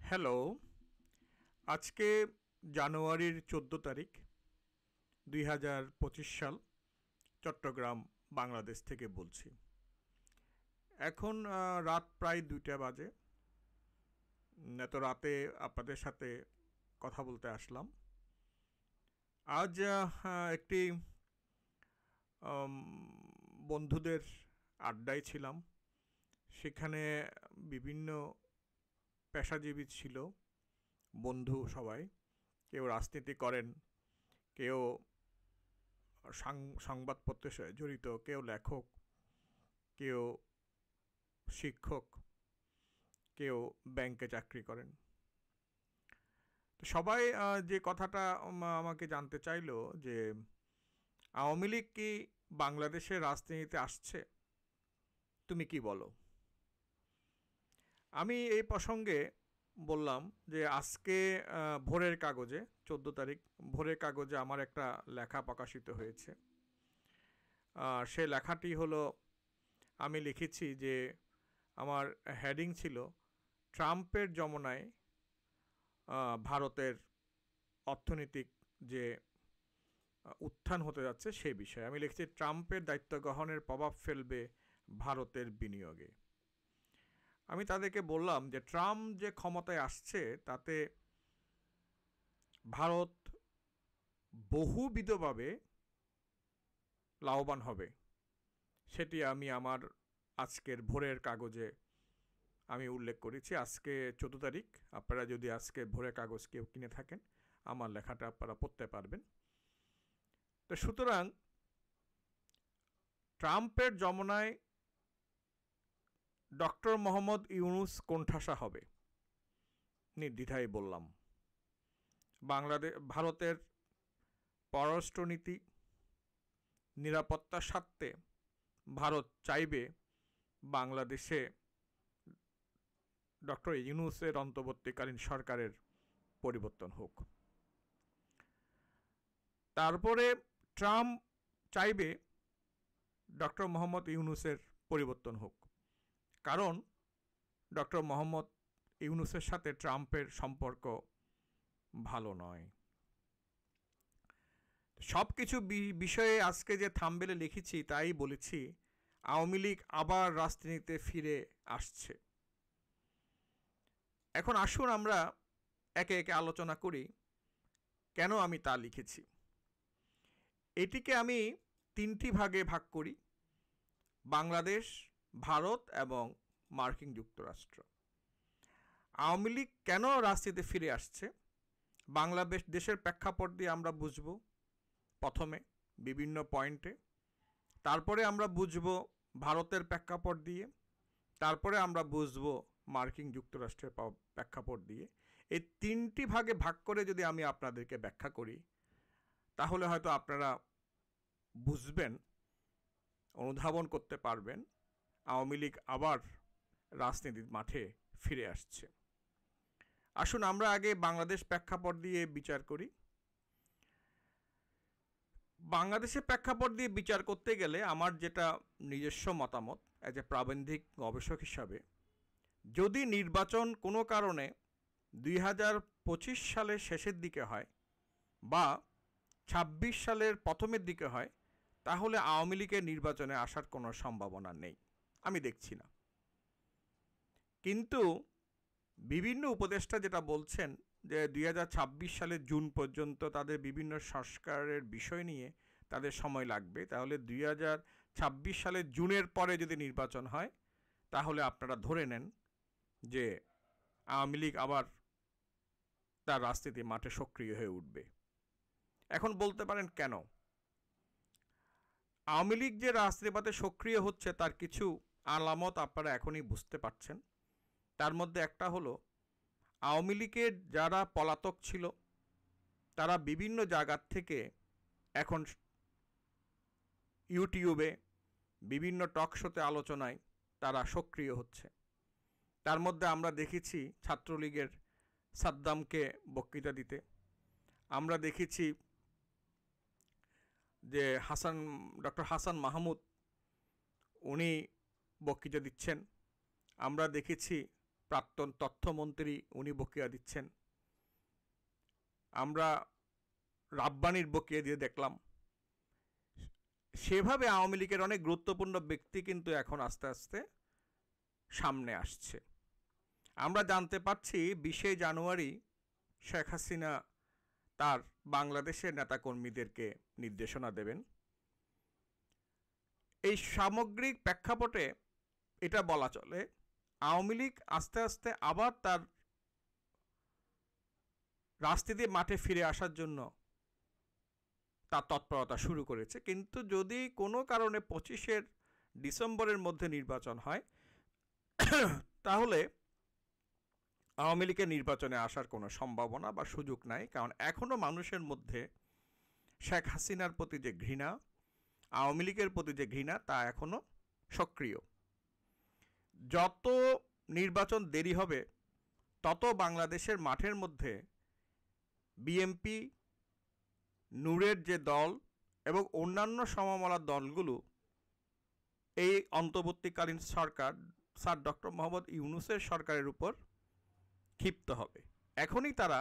Hello, আজকে জানুয়ারির 14 তারিখ 2025 সাল। চট্টগ্রাম, বাংলাদেশ থেকে বলছি। এখন রাত প্রায় 2টা বাজে। এত রাতে আপনাদের সাথে কথা বলতে আসলাম। আজ একটি বন্ধুদের আড্ডায় ছিলাম। সেখানে বিভিন্ন পেশাজীবী ছিল, বন্ধু সবাই। কেউ রাজনীতি করেন, কেউ সংবাদপত্রের সাথে জড়িত, কেউ লেখক, কেউ শিক্ষক, কেউ ব্যাংকে চাকরি করেন। তো সবাই যে কথাটা আমাকে জানতে চাইলো যে আওয়ামী লীগ কি বাংলাদেশের রাজনীতিতে আসছে, তুমি কি বলো? আমি এই প্রসঙ্গে বললাম যে আজকে ভোরের কাগজে 14 তারিখ ভোরের কাগজে আমার একটা লেখা প্রকাশিত হয়েছে। সে লেখাটি হলো, আমি লিখেছি যে আমার হেডিং ছিল ট্রাম্পের যমনায় ভারতের অর্থনৈতিক যে উত্থান হতে যাচ্ছে সে বিষয়ে। আমি লিখেছি ট্রাম্পের দায়িত্ব গ্রহণের প্রভাব ফেলবে ভারতের বিনিয়োগে। আমি তাদেরকে বললাম যে ট্রাম্প যে ক্ষমতায় আসছে তাতে ভারত বহুবিধভাবে লাভবান হবে। সেটি আমি আমার আজকের ভোরের কাগজে আমি উল্লেখ করেছি। আজকে 14 তারিখ, আপনারা যদি আজকে ভোরের কাগজ কেউ কিনে থাকেন, আমার লেখাটা আপনারা পড়তে পারবেন। তো সুতরাং ট্রাম্পের যমনায় ডক্টর মোহাম্মদ ইউনুস কোণঠাসা হবে, নির্দ্বিধায় বললাম। ভারতের পররাষ্ট্রনীতি, নিরাপত্তার স্বার্থে ভারত চাইবে বাংলাদেশে ডক্টর ইউনুসের অন্তর্বর্তীকালীন সরকারের পরিবর্তন হোক। তারপরে ট্রাম্প চাইবে ডক্টর মোহাম্মদ ইউনুসের পরিবর্তন হোক, কারণ ডক্টর মোহাম্মদ ইউনুসের সাথে ট্রাম্পের সম্পর্ক ভালো নয়। সব কিছু বিষয়ে আজকে যে থাম্বনেলে লিখেছি তাই বলেছি, আওয়ামী লীগ আবার রাজনীতিতে ফিরে আসছে। এখন আসুন আমরা একে একে আলোচনা করি কেন আমি তা লিখেছি। এটিকে আমি 3টি ভাগে ভাগ করি: বাংলাদেশ, ভারত এবং মার্কিন যুক্তরাষ্ট্র। আওয়ামী লীগ কেন রাজনীতিতে ফিরে আসছে বাংলাদেশের প্রেক্ষাপট দিয়ে আমরা বুঝব প্রথমে বিভিন্ন পয়েন্টে, তারপরে আমরা বুঝব ভারতের প্রেক্ষাপট দিয়ে, তারপরে আমরা বুঝব মার্কিন যুক্তরাষ্ট্রের প্রেক্ষাপট দিয়ে। এই 3টি ভাগে ভাগ করে যদি আমি আপনাদেরকে ব্যাখ্যা করি, তাহলে হয়তো আপনারা বুঝবেন, অনুধাবন করতে পারবেন আওয়ামী লীগ আবার রাজনীতির মাঠে ফিরে আসছে। আসুন আমরা আগে বাংলাদেশ প্রেক্ষাপট দিয়ে বিচার করি। বাংলাদেশের প্রেক্ষাপট দিয়ে বিচার করতে গেলে আমার যেটা নিজস্ব মতামত এজ এ প্রাবন্ধিক গবেষক হিসাবে, যদি নির্বাচন কোনো কারণে 2025 সালের শেষের দিকে হয় বা 26 সালের প্রথমের দিকে হয়, তাহলে আওয়ামী লীগের নির্বাচনে আসার কোনো সম্ভাবনা নেই, আমি দেখছি না। কিন্তু বিভিন্ন উপদেষ্টা যেটা বলছেন যে 2026 সালের জুন পর্যন্ত তাদের বিভিন্ন সংস্কারের বিষয় নিয়ে তাদের সময় লাগবে, তাহলে 2026 সালের জুনের পরে যদি নির্বাচন হয়, তাহলে আপনারা ধরে নেন যে আওয়ামী লীগ আবার তার রাজনীতি মাঠে সক্রিয় হয়ে উঠবে। এখন বলতে পারেন কেন? আওয়ামী লীগ যে রাজনীতিতে সক্রিয় হচ্ছে তার কিছু আলামত আপনারা এখনই বুঝতে পারছেন। তার মধ্যে একটা হলো, আওয়ামী লীগের যারা পলাতক ছিল তারা বিভিন্ন জায়গার থেকে এখন ইউটিউবে বিভিন্ন টক শোতে আলোচনায় তারা সক্রিয় হচ্ছে। তার মধ্যে আমরা দেখেছি ছাত্রলীগের সাদ্দামকে বক্তৃতা দিতে, আমরা দেখেছি যে ডক্টর হাসান মাহমুদ উনি বক্তৃতা দিচ্ছেন, আমরা দেখেছি প্রাক্তন তথ্যমন্ত্রী উনি বকেয়া দিচ্ছেন, আমরা রাব্বানির বকেয়া দিয়ে দেখলাম। সেভাবে আওয়ামী লীগের অনেক গুরুত্বপূর্ণ ব্যক্তি কিন্তু এখন আস্তে আস্তে সামনে আসছে। আমরা জানতে পারছি 20শে জানুয়ারি শেখ হাসিনা তার বাংলাদেশের নেতাকর্মীদেরকে নির্দেশনা দেবেন। এই সামগ্রিক প্রেক্ষাপটে এটা বলা চলে আওয়ামী লীগ আস্তে আস্তে আবার তার রাজনীতির মাঠে ফিরে আসার জন্য তার তৎপরতা শুরু করেছে। কিন্তু যদি কোনো কারণে 25শে ডিসেম্বরের মধ্যে নির্বাচন হয় তাহলে আওয়ামী লীগের নির্বাচনে আসার কোনো সম্ভাবনা বা সুযোগ নাই। কারণ এখনও মানুষের মধ্যে শেখ হাসিনার প্রতি যে ঘৃণা, আওয়ামী লীগের প্রতি যে ঘৃণা, তা এখনও সক্রিয়। যত নির্বাচন দেরি হবে তত বাংলাদেশের মাঠের মধ্যে বিএনপি, নূরের যে দল এবং অন্যান্য সমমনা দলগুলো এই অন্তর্বর্তীকালীন সরকার স্যার ডক্টর মোহাম্মদ ইউনূসের সরকারের উপর ক্ষিপ্ত হবে। এখনই তারা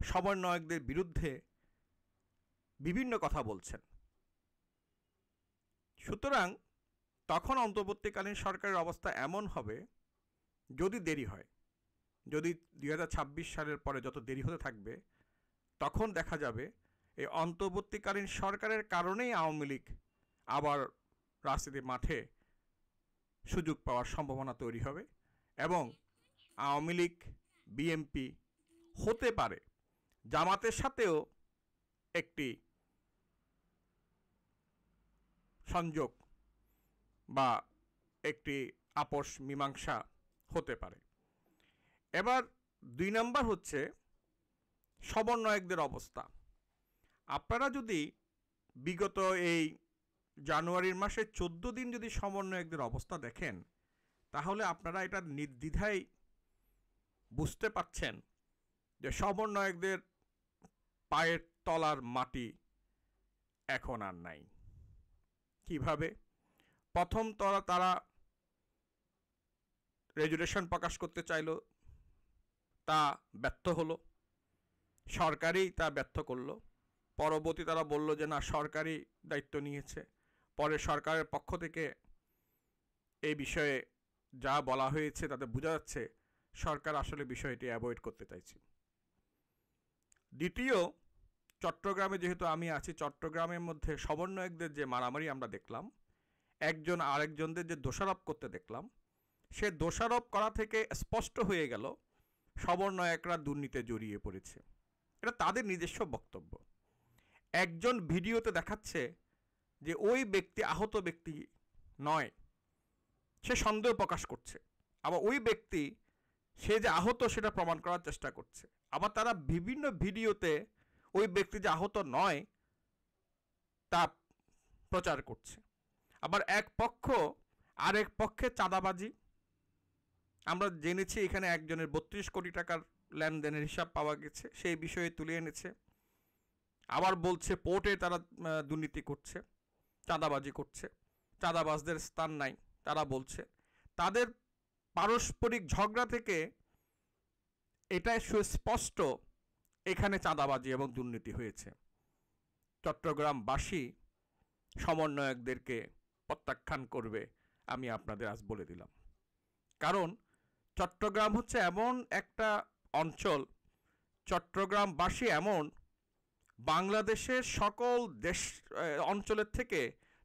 সমন্বয়কদের বিরুদ্ধে বিভিন্ন কথা বলছেন। সুতরাং তখন অন্তর্বর্তীকালীন সরকারের অবস্থা এমন হবে, যদি দেরি হয়, যদি 2026 সালের পরে যত দেরি হতে থাকবে, তখন দেখা যাবে এই অন্তর্বর্তীকালীন সরকারের কারণেই আওয়ামী লীগ আবার রাজনীতির মাঠে সুযোগ পাওয়ার সম্ভাবনা তৈরি হবে এবং আওয়ামী লীগ, বিএনপি, হতে পারে জামাতের সাথেও একটি সংযোগ বা একটি আপোষ মীমাংসা হতে পারে। এবার 2 নম্বর হচ্ছে সমন্বয়কদের অবস্থা। আপনারা যদি বিগত এই জানুয়ারির মাসে 14 দিন যদি সমন্বয়কদের অবস্থা দেখেন, তাহলে আপনারা এটা নির্দ্বিধায় বুঝতে পারছেন যে সমন্বয়কদের পায়ের তলার মাটি এখন আর নাই। কিভাবে? প্রথম তারা রেজুলেশন প্রকাশ করতে চাইল, তা ব্যর্থ হলো, সরকারই তা ব্যর্থ করলো। পরবর্তী তারা বলল যে না, সরকারই দায়িত্ব নিয়েছে। পরে সরকারের পক্ষ থেকে এই বিষয়ে যা বলা হয়েছে তাতে বোঝা যাচ্ছে সরকার আসলে বিষয়টি অ্যাভয়েড করতে চাইছে। দ্বিতীয়, চট্টগ্রামে যেহেতু আমি আছি, চট্টগ্রামের মধ্যে সমন্বয়কদের যে মারামারি আমরা দেখলাম, একজন আরেকজনদের যে দোষারোপ করতে দেখলাম, সে দোষারোপ করা থেকে স্পষ্ট হয়ে গেল সমন্বয়করা দুর্নীতিতে জড়িয়ে পড়েছে। এটা তাদের নিজস্ব বক্তব্য। একজন ভিডিওতে দেখাচ্ছে যে ওই ব্যক্তি আহত ব্যক্তি নয়, সে সন্দেহ প্রকাশ করছে। আবার ওই ব্যক্তি সে যে আহত সেটা প্রমাণ করার চেষ্টা করছে। আবার তারা বিভিন্ন ভিডিওতে ওই ব্যক্তি যে আহত নয় তা প্রচার করছে। আবার এক পক্ষ আরেক পক্ষে চাঁদাবাজি। আমরা জেনেছি এখানে একজনের 32 কোটি টাকার লেনদেনের হিসাব পাওয়া গেছে, সেই বিষয়ে তুলে এনেছে। আবার বলছে পোর্টে তারা দুর্নীতি করছে, চাঁদাবাজি করছে, চাঁদাবাজদের স্থান নাই তারা বলছে। তাদের পারস্পরিক ঝগড়া থেকে এটাই সুস্পষ্ট এখানে চাঁদাবাজি এবং দুর্নীতি হয়েছে। চট্টগ্রামবাসী সমন্বয়কদেরকে প্রত্যাখ্যান করবে, আমি আপনাদের আজ বলে দিলাম। কারণ চট্টগ্রাম হচ্ছে এমন একটা অঞ্চল, চট্টগ্রামবাসী এমন বাংলাদেশের সকল দেশ অঞ্চলের থেকে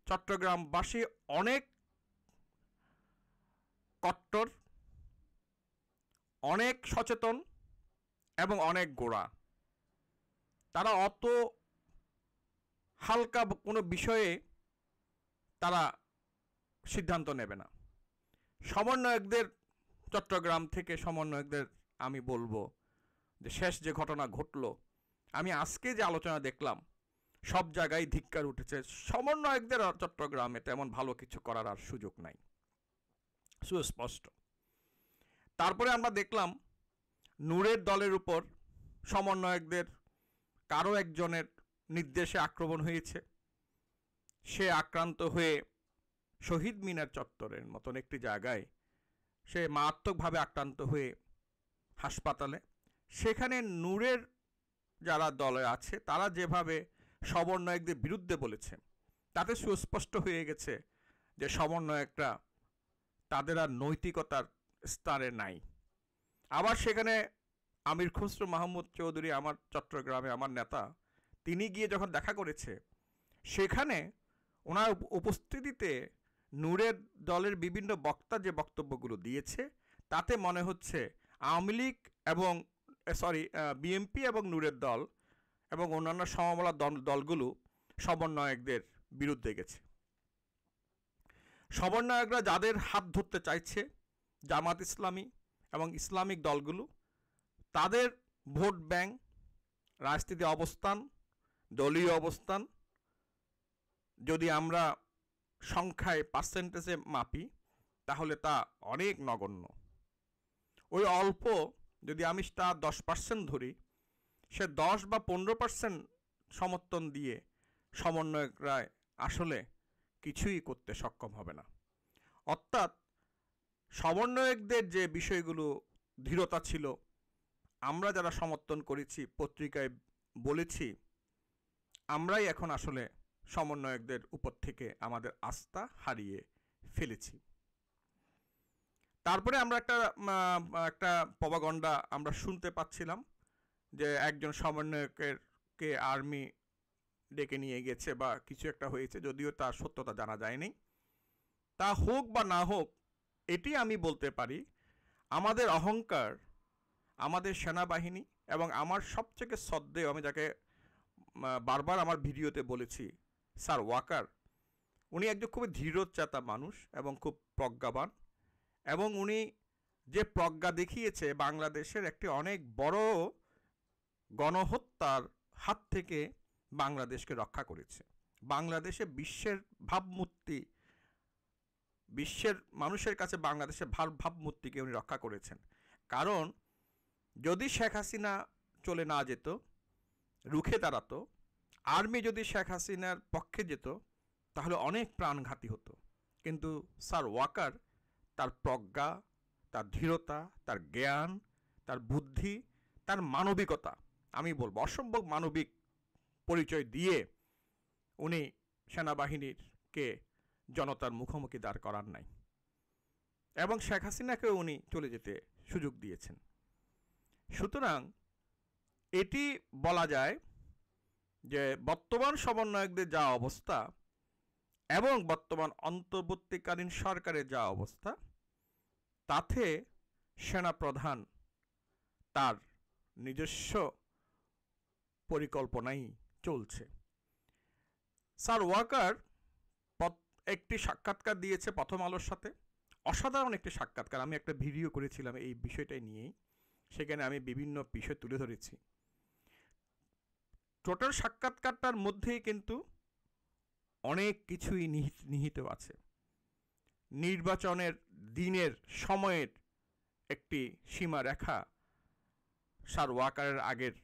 চট্টগ্রামবাসী অনেক কট্টর, অনেক সচেতন এবং অনেক গোড়া। তারা অত হালকা কোনো বিষয়ে তারা সিদ্ধান্ত নেবে না। সমন্বয়কদের, চট্টগ্রাম থেকে সমন্বয়কদের আমি বলবো যে শেষ যে ঘটনা ঘটলো, আমি আজকে যে আলোচনা দেখলাম, সব জায়গায় ধিক্কার উঠেছে। সমন্বয়কদের চট্টগ্রামে তেমন ভালো কিছু করার আর সুযোগ নাই, সুস্পষ্ট। তারপরে আমরা দেখলাম নূরের দলের উপর সমন্বয়কদের কারো একজনের নির্দেশে আক্রমণ হয়েছে। সে আক্রান্ত হয়ে শহীদ মিনার চত্বরের মতন একটি জায়গায় সে মারাত্মকভাবে আক্রান্ত হয়ে হাসপাতালে। সেখানে নূরের যারা দলে আছে তারা যেভাবে সমন্বয়কদের বিরুদ্ধে বলেছে, তাতে সুস্পষ্ট হয়ে গেছে যে সমন্বয়করা তাদের আর নৈতিকতার স্তরে নাই। আবার সেখানে আমির খসরু মাহমুদ চৌধুরী, আমার চট্টগ্রামে আমার নেতা, তিনি গিয়ে যখন দেখা করেছে, সেখানে ওনার উপস্থিতিতে নূরের দলের বিভিন্ন বক্তা যে বক্তব্যগুলো দিয়েছে, তাতে মনে হচ্ছে আওয়ামী লীগ এবং বিএনপি এবং নূরের দল এবং অন্যান্য সমমনা দলগুলো সমন্বয়কদের বিরুদ্ধে গেছে। সমন্বয়করা যাদের হাত ধরতে চাইছে, জামাত ইসলামী এবং ইসলামিক দলগুলো, তাদের ভোট ব্যাংক, রাজনীতি অবস্থান, দলীয় অবস্থান যদি আমরা সংখ্যায় পার্সেন্টেজে মাপি, তাহলে তা অনেক নগণ্য। ওই অল্প যদি আমি তা 10% ধরি, সে 10 বা 15% সমর্থন দিয়ে সমন্বয়করা আসলে কিছুই করতে সক্ষম হবে না। অর্থাৎ সমন্বয়কদের যে বিষয়গুলো দৃঢ়তা ছিল, আমরা যারা সমর্থন করেছি, পত্রিকায় বলেছি, আমরাই এখন আসলে সমন্বয়কদের উপর থেকে আমাদের আস্থা হারিয়ে ফেলেছি। তারপরে আমরা একটা প্রপাগান্ডা আমরা শুনতে পাচ্ছিলাম যে একজন সমন্বয়কেরকে আর্মি ডেকে নিয়ে গেছে বা কিছু একটা হয়েছে, যদিও তার সত্যতা জানা যায়নি। তা হোক বা না হোক, এটি আমি বলতে পারি, আমাদের অহংকার, আমাদের সেনাবাহিনী এবং আমার সবথেকে শ্রদ্ধেয়, আমি যাকে বারবার আমার ভিডিওতে বলেছি, স্যার ওয়াকার, উনি একজন খুবই দৃঢ়চেতা মানুষ এবং খুব প্রজ্ঞাবান, এবং উনি যে প্রজ্ঞা দেখিয়েছে বাংলাদেশের একটি অনেক বড় গণহত্যার হাত থেকে বাংলাদেশকে রক্ষা করেছে। বাংলাদেশে বিশ্বের মানুষের কাছে বাংলাদেশের ভাবমূর্তিকে উনি রক্ষা করেছেন। কারণ যদি শেখ হাসিনা চলে না যেত, রুখে দাঁড়াতো, আর্মি যদি শেখ হাসিনার পক্ষে যেত, তাহলে অনেক প্রাণঘাতী হতো। কিন্তু স্যার ওয়াকার তার প্রজ্ঞা, তার দৃঢ়তা, তার জ্ঞান, তার বুদ্ধি, তার মানবিকতা, আমি বলবো অসম্ভব মানবিক পরিচয় দিয়ে উনি সেনাবাহিনীকে জনতার মুখোমুখি দাঁড় করান নাই, এবং শেখ হাসিনাকেও উনি চলে যেতে সুযোগ দিয়েছেন। সুতরাং এটি বলা যায় যে বর্তমান সমন্বয়কদের যা অবস্থা এবং বর্তমান অন্তর্বর্তীকালীন সরকারের যা অবস্থা, তাতে সেনাপ্রধান তার নিজস্ব পরিকল্পনাই চলছে। স্যার ওয়াকার একটি সাক্ষাৎকার দিয়েছে প্রথম আলোর সাথে, অসাধারণ একটি সাক্ষাৎকার। আমি একটা ভিডিও করেছিলাম এই বিষয়টাই নিয়েই, সেখানে আমি বিভিন্ন বিষয় তুলে ধরেছি। টোটাল সাক্ষাৎকারটার মধ্যেই কিন্তু অনেক কিছুই নিহিত আছে। নির্বাচনের দিনের সময়ের একটি সীমারেখা স্যার ওয়াকারের আগের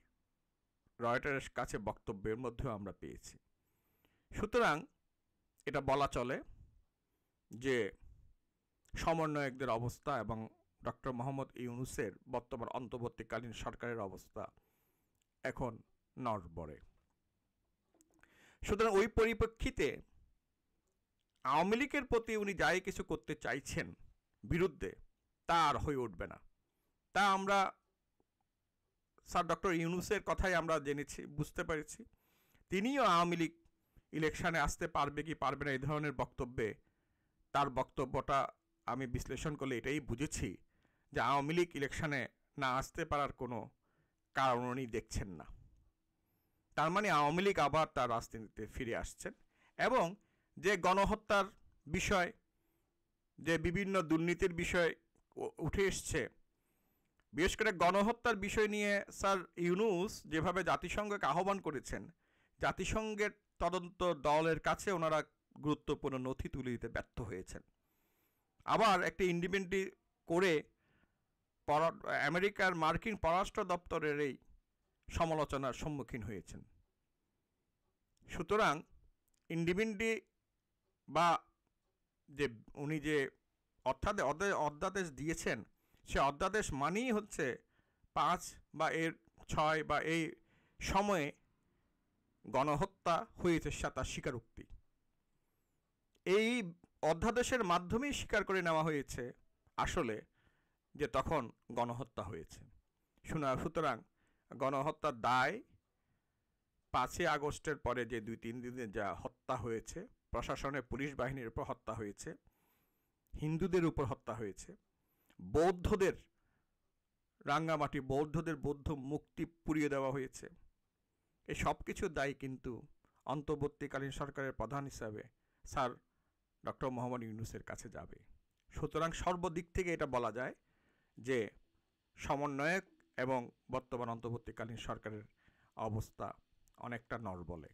রয়টার্স কাছে বক্তব্যের মধ্যেও আমরা পেয়েছি। সুতরাং এটা বলা চলে যে সমন্বয়কদের অবস্থা এবং ডক্টর মোহাম্মদ ইউনূসের বর্তমান অন্তর্বর্তীকালীন সরকারের অবস্থা এখন নড়বড়ে। সুতরাং ওই পরিপ্রেক্ষিতে আওয়ামী লীগের প্রতি উনি যাই কিছু করতে চাইছেন বিরুদ্ধে, তা আর হয়ে উঠবে না। তা আমরা স্যার ডক্টর ইউনূসের কথাই আমরা জেনেছি, বুঝতে পেরেছি। তিনিও আওয়ামী লীগ ইলেকশনে আসতে পারবে কি পারবে না এই ধরনের বক্তব্যে, তার বক্তব্যটা আমি বিশ্লেষণ করলে এটাই বুঝেছি যে আওয়ামী লীগ ইলেকশনে না আসতে পারার কোনো কারণ উনি দেখছেন না। তার মানে আওয়ামী লীগ আবার তার রাজনীতিতে ফিরে আসছেন, এবং যে গণহত্যার বিষয়, যে বিভিন্ন দুর্নীতির বিষয় উঠে এসছে, বিশেষ করে গণহত্যার বিষয় নিয়ে স্যার ইউনূস যেভাবে জাতিসংঘকে আহ্বান করেছেন, জাতিসংঘের তদন্ত দলের কাছে ওনারা গুরুত্বপূর্ণ নথি তুলে দিতে ব্যর্থ হয়েছেন। আবার একটি ইন্ডিপেন্ডেন্ট করে আমেরিকার মার্কিন পররাষ্ট্র দপ্তরের এই সমালোচনার সম্মুখীন হয়েছেন। সুতরাং ইন্ডিপেন্ডেন্ট বা যে উনি যে অধ্যাদেশ দিয়েছেন, সে অধ্যাদেশ মানেই হচ্ছে 5 বা এর 6 বা এই সময়ে গণহত্যা হয়েছে তার স্বীকারোক্তি। এই অধ্যাদেশের মাধ্যমেই স্বীকার করে নেওয়া হয়েছে আসলে যে তখন গণহত্যা হয়েছে। সুতরাং গণহত্যার দায় 5ই আগস্টের পরে যে 2-3 দিনে যা হত্যা হয়েছে, প্রশাসনের পুলিশ বাহিনীর উপর হত্যা হয়েছে, হিন্দুদের উপর হত্যা হয়েছে, বৌদ্ধদের রাঙ্গামাটি বৌদ্ধদের বৌদ্ধ মুক্তি পুড়িয়ে দেওয়া হয়েছে, এই সব কিছুর দায়ী কিন্তু অন্তর্বর্তীকালীন সরকারের প্রধান হিসাবে স্যার ডক্টর মোহাম্মদ ইউনূসের কাছে যাবে। সুতরাং সর্বদিক থেকে এটা বলা যায় যে সমন্বয়ক এবং বর্তমান অন্তর্বর্তীকালীন সরকারের অবস্থা অনেকটা নড়বলে।